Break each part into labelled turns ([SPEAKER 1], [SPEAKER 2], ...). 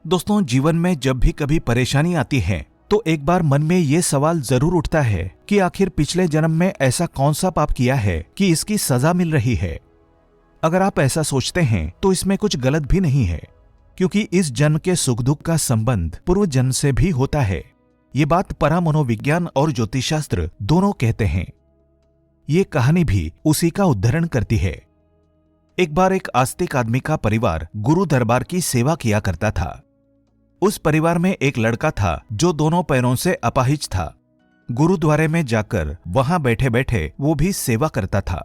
[SPEAKER 1] दोस्तों, जीवन में जब भी कभी परेशानी आती है तो एक बार मन में ये सवाल जरूर उठता है कि आखिर पिछले जन्म में ऐसा कौन सा पाप किया है कि इसकी सजा मिल रही है। अगर आप ऐसा सोचते हैं तो इसमें कुछ गलत भी नहीं है, क्योंकि इस जन्म के सुख दुख का संबंध पूर्व जन्म से भी होता है। ये बात परामनोविज्ञान और ज्योतिषशास्त्र दोनों कहते हैं। ये कहानी भी उसी का उद्धरण करती है। एक बार एक आस्तिक आदमी का परिवार गुरु दरबार की सेवा किया करता था। उस परिवार में एक लड़का था जो दोनों पैरों से अपाहिज था। गुरुद्वारे में जाकर वहां बैठे बैठे वो भी सेवा करता था।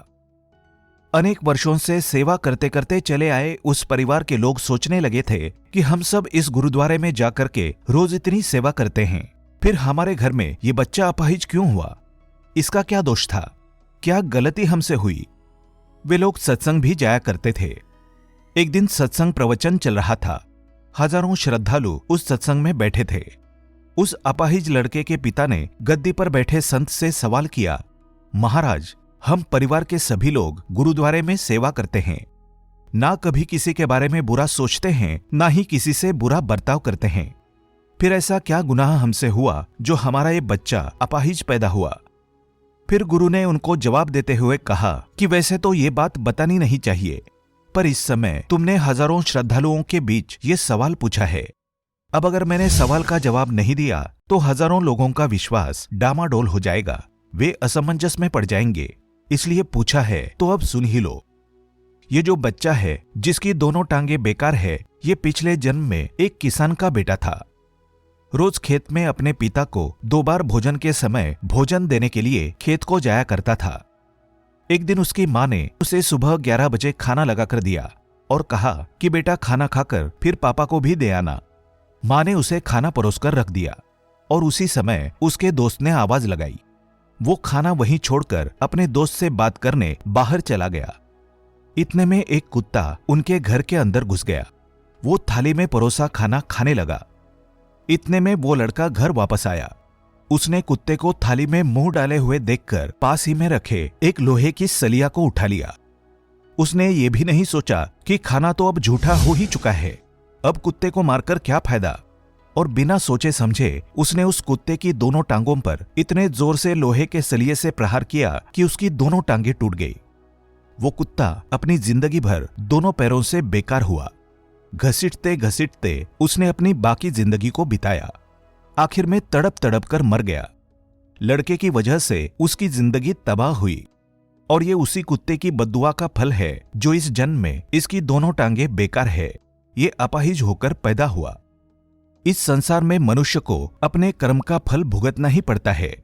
[SPEAKER 1] अनेक वर्षों से सेवा करते करते चले आए उस परिवार के लोग सोचने लगे थे कि हम सब इस गुरुद्वारे में जाकर के रोज इतनी सेवा करते हैं, फिर हमारे घर में ये बच्चा अपाहिज क्यों हुआ? इसका क्या दोष था? क्या गलती हमसे हुई? वे लोग सत्संग भी जाया करते थे। एक दिन सत्संग प्रवचन चल रहा था। हजारों श्रद्धालु उस सत्संग में बैठे थे। उस अपाहिज लड़के के पिता ने गद्दी पर बैठे संत से सवाल किया, महाराज, हम परिवार के सभी लोग गुरुद्वारे में सेवा करते हैं, ना कभी किसी के बारे में बुरा सोचते हैं, ना ही किसी से बुरा बर्ताव करते हैं, फिर ऐसा क्या गुनाह हमसे हुआ जो हमारा ये बच्चा अपाहिज पैदा हुआ? फिर गुरु ने उनको जवाब देते हुए कहा कि वैसे तो ये बात बतानी नहीं चाहिए, पर इस समय तुमने हजारों श्रद्धालुओं के बीच ये सवाल पूछा है। अब अगर मैंने सवाल का जवाब नहीं दिया तो हजारों लोगों का विश्वास डामाडोल हो जाएगा, वे असमंजस में पड़ जाएंगे, इसलिए पूछा है तो अब सुन ही लो। ये जो बच्चा है जिसकी दोनों टांगे बेकार है, ये पिछले जन्म में एक किसान का बेटा था। रोज खेत में अपने पिता को 2 बार भोजन के समय भोजन देने के लिए खेत को जाया करता था। एक दिन उसकी मां ने उसे सुबह 11 बजे खाना लगाकर दिया और कहा कि बेटा खाना खाकर फिर पापा को भी दे आना। मां ने उसे खाना परोसकर रख दिया और उसी समय उसके दोस्त ने आवाज लगाई। वो खाना वहीं छोड़कर अपने दोस्त से बात करने बाहर चला गया। इतने में एक कुत्ता उनके घर के अंदर घुस गया। वो थाली में परोसा खाना खाने लगा। इतने में वो लड़का घर वापस आया। उसने कुत्ते को थाली में मुंह डाले हुए देखकर पास ही में रखे एक लोहे की सलिया को उठा लिया। उसने ये भी नहीं सोचा कि खाना तो अब झूठा हो ही चुका है, अब कुत्ते को मारकर क्या फायदा, और बिना सोचे समझे उसने उस कुत्ते की दोनों टांगों पर इतने जोर से लोहे के सलिये से प्रहार किया कि उसकी दोनों टांगे टूट गई। वो कुत्ता अपनी जिंदगी भर दोनों पैरों से बेकार हुआ। घसीटते घसीटते उसने अपनी बाकी जिंदगी को बिताया। आखिर में तड़प तड़प कर मर गया। लड़के की वजह से उसकी जिंदगी तबाह हुई, और ये उसी कुत्ते की बद्दुआ का फल है जो इस जन्म में इसकी दोनों टांगे बेकार है, ये अपाहिज होकर पैदा हुआ। इस संसार में मनुष्य को अपने कर्म का फल भुगतना ही पड़ता है।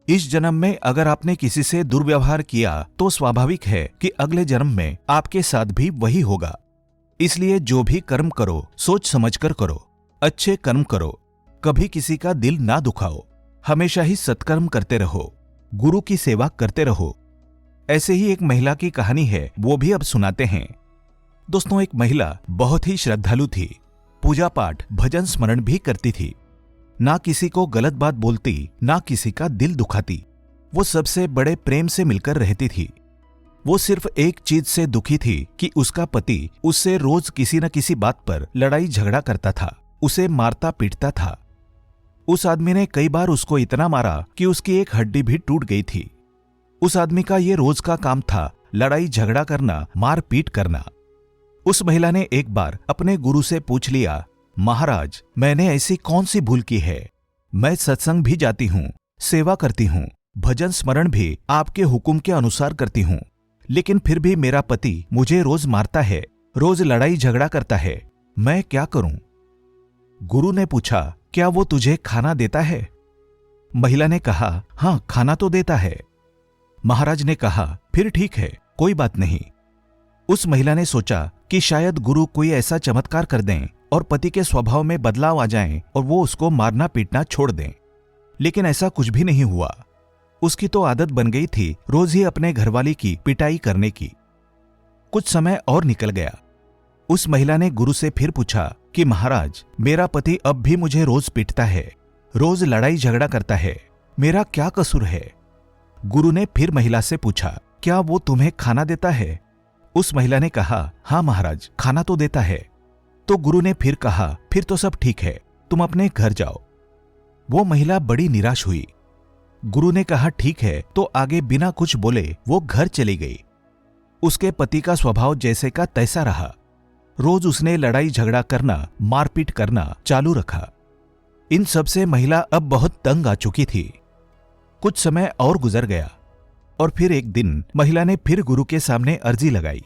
[SPEAKER 1] इस जन्म में अगर आपने किसी से दुर्व्यवहार किया तो स्वाभाविक है कि अगले जन्म में आपके साथ भी वही होगा। इसलिए जो भी कर्म करो सोच समझकर करो, अच्छे कर्म करो, कभी किसी का दिल ना दुखाओ, हमेशा ही सत्कर्म करते रहो, गुरु की सेवा करते रहो। ऐसे ही एक महिला की कहानी है, वो भी अब सुनाते हैं। दोस्तों, एक महिला बहुत ही श्रद्धालु थी, पूजा पाठ भजन स्मरण भी करती थी, ना किसी को गलत बात बोलती, ना किसी का दिल दुखाती। वो सबसे बड़े प्रेम से मिलकर रहती थी। वो सिर्फ एक चीज से दुखी थी कि उसका पति उससे रोज किसी न किसी बात पर लड़ाई झगड़ा करता था, उसे मारता पीटता था। उस आदमी ने कई बार उसको इतना मारा कि उसकी एक हड्डी भी टूट गई थी। उस आदमी का ये रोज का काम था, लड़ाई झगड़ा करना, मार पीट करना। उस महिला ने एक बार अपने गुरु से पूछ लिया, महाराज, मैंने ऐसी कौन सी भूल की है? मैं सत्संग भी जाती हूँ, सेवा करती हूँ, भजन स्मरण भी आपके हुक्म के अनुसार करती हूँ, लेकिन फिर भी मेरा पति मुझे रोज मारता है, रोज लड़ाई झगड़ा करता है, मैं क्या करूं? गुरु ने पूछा, क्या वो तुझे खाना देता है? महिला ने कहा, हां, खाना तो देता है। महाराज ने कहा, फिर ठीक है, कोई बात नहीं। उस महिला ने सोचा कि शायद गुरु कोई ऐसा चमत्कार कर दें और पति के स्वभाव में बदलाव आ जाए और वो उसको मारना पीटना छोड़ दें, लेकिन ऐसा कुछ भी नहीं हुआ। उसकी तो आदत बन गई थी रोज ही अपने घरवाली की पिटाई करने की। कुछ समय और निकल गया। उस महिला ने गुरु से फिर पूछा कि महाराज, मेरा पति अब भी मुझे रोज पीटता है, रोज लड़ाई झगड़ा करता है, मेरा क्या कसूर है? गुरु ने फिर महिला से पूछा, क्या वो तुम्हें खाना देता है? उस महिला ने कहा, हाँ महाराज, खाना तो देता है। तो गुरु ने फिर कहा, फिर तो सब ठीक है, तुम अपने घर जाओ। वो महिला बड़ी निराश हुई। गुरु ने कहा ठीक है, तो आगे बिना कुछ बोले वो घर चली गई। उसके पति का स्वभाव जैसे का तैसा रहा। रोज उसने लड़ाई झगड़ा करना, मारपीट करना चालू रखा। इन सब से महिला अब बहुत तंग आ चुकी थी। कुछ समय और गुजर गया और फिर एक दिन महिला ने फिर गुरु के सामने अर्जी लगाई,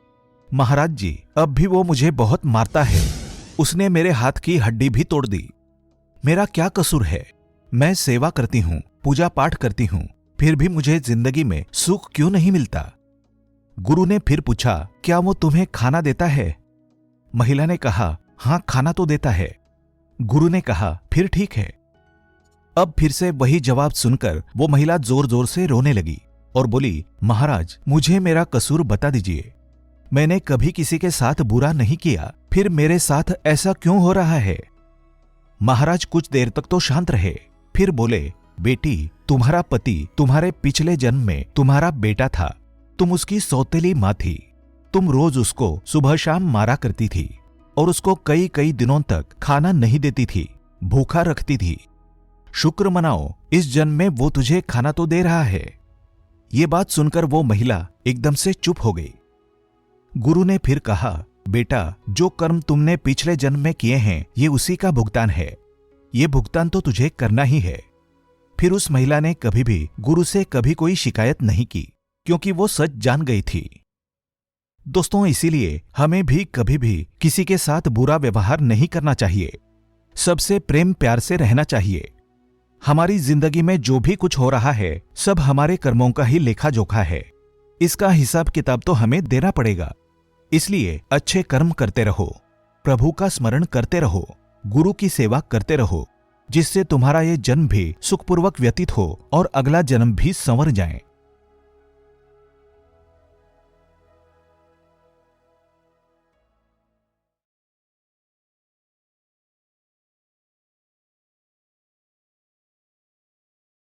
[SPEAKER 1] महाराज जी, अब भी वो मुझे बहुत मारता है। उसने मेरे हाथ की हड्डी भी तोड़ दी। मेरा क्या कसूर है? मैं सेवा करती हूं, पूजा पाठ करती हूं, फिर भी मुझे जिंदगी में सुख क्यों नहीं मिलता? गुरु ने फिर पूछा, क्या वो तुम्हें खाना देता है? महिला ने कहा, हां, खाना तो देता है। गुरु ने कहा, फिर ठीक है। अब फिर से वही जवाब सुनकर वो महिला जोर जोर से रोने लगी और बोली, महाराज, मुझे मेरा कसूर बता दीजिए। मैंने कभी किसी के साथ बुरा नहीं किया, फिर मेरे साथ ऐसा क्यों हो रहा है? महाराज कुछ देर तक तो शांत रहे, फिर बोले, बेटी, तुम्हारा पति तुम्हारे पिछले जन्म में तुम्हारा बेटा था। तुम उसकी सौतेली मां थी। तुम रोज उसको सुबह शाम मारा करती थी और उसको कई कई दिनों तक खाना नहीं देती थी, भूखा रखती थी। शुक्र मनाओ, इस जन्म में वो तुझे खाना तो दे रहा है। ये बात सुनकर वो महिला एकदम से चुप हो गई। गुरु ने फिर कहा, बेटा, जो कर्म तुमने पिछले जन्म में किए हैं ये उसी का भुगतान है। ये भुगतान तो तुझे करना ही है। फिर उस महिला ने कभी भी गुरु से कभी कोई शिकायत नहीं की, क्योंकि वो सच जान गई थी। दोस्तों, इसीलिए हमें भी कभी भी किसी के साथ बुरा व्यवहार नहीं करना चाहिए। सबसे प्रेम प्यार से रहना चाहिए। हमारी जिंदगी में जो भी कुछ हो रहा है सब हमारे कर्मों का ही लेखा जोखा है। इसका हिसाब किताब तो हमें देना पड़ेगा। इसलिए अच्छे कर्म करते रहो, प्रभु का स्मरण करते रहो, गुरु की सेवा करते रहो, जिससे तुम्हारा ये जन्म भी सुखपूर्वक व्यतीत हो और अगला जन्म भी संवर जाए।